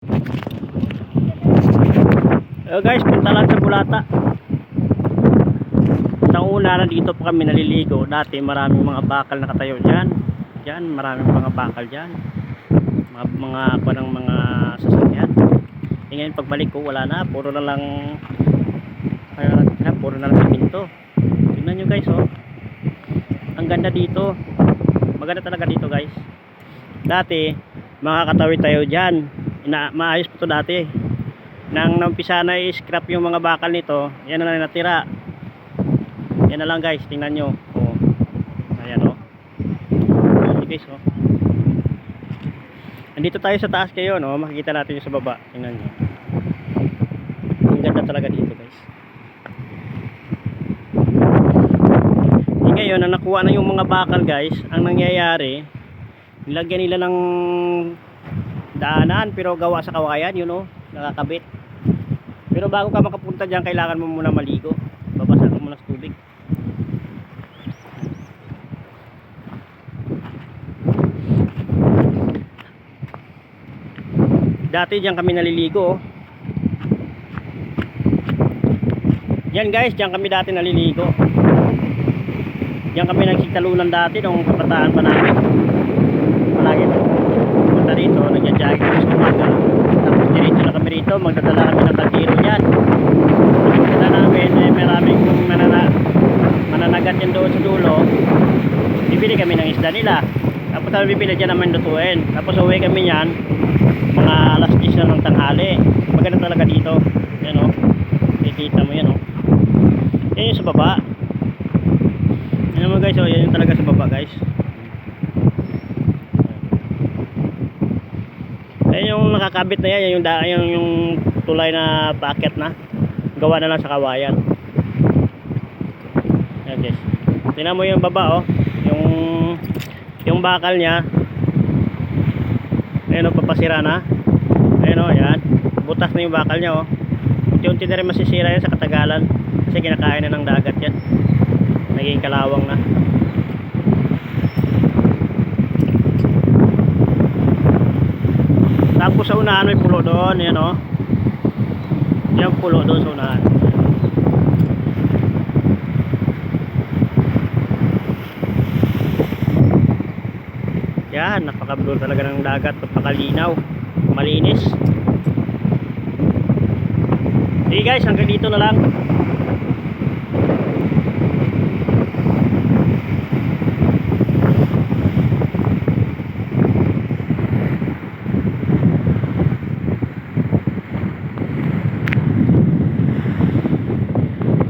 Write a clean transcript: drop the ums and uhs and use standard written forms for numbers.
Guys, punta lang sa Bulata. Sa una na dito pa kami naliligo. Dati maraming mga bakal nakatayo diyan. Diyan, maraming mga bakal diyan. Mga parang mga sasakyan. Ngayon pagbalik ko wala na, puro na lang puro na lang siminto. Tingnan nyo guys, oh. Ang ganda dito. Maganda talaga dito guys. Dati makakatawid tayo diyan. Maayos pa to dati. Nang naumpisa na i-scrap yung mga bakal nito, yan na lang natira. Yan na lang guys, tingnan nyo. Oh. Ayan oh. Ayan guys oh. Andito tayo sa taas kayo, no? Makikita natin yung sa baba. Tingnan nyo. Ang ganda talaga dito guys. Ngayon, na nakuha na yung mga bakal guys, ang nangyayari, nilagyan nila ng daanan pero gawa sa kawayan, yun oh, nakakabit. Pero bago ka makapunta dyan, kailangan mo muna maligo. Babasa ka muna sa tubig. Dati dyan kami naliligo. Yan guys, dyan kami dati naliligo. Diyan kami nagsigtalunan dati nung kabataan pa namin. Palagi punta rito, nagja-jogging kami sa umaga. Tapos diretso na kami rito, magdadala kami ng kaldero dyan. Pagdadala namin, maraming mananagat yan doon sa dulo. Bibili kami ng isda nila. Tapos tayo bibili dyan naman lutuin. Tapos uwi kami yan, mga alas 10 na ng tanghali. Maganda talaga dito. Yan o. Kikita mo yan o. Yan yung sa baba. Yan naman guys, oh, yan yung talaga sa baba guys. Ayan yung nakakabit na yan, yung tulay na paakyat na. Gawa na lang sa kawayan. Ayan guys. Tingnan mo yung baba oh, yung bakal niya. Ayan oh, papasira na. Ayan oh, yan. Butas na yung bakal niya oh. Unti-unti na rin masisira yan sa katagalan. Kasi kinakain na ng dagat yan. Naging kalawang na. Tapos sa unahan may pulo doon, yan o. Yan pulo doon sa unahan. Yan, napakabulol talaga ng dagat, napakalinaw, malinis. Sige guys, hanggang dito na lang.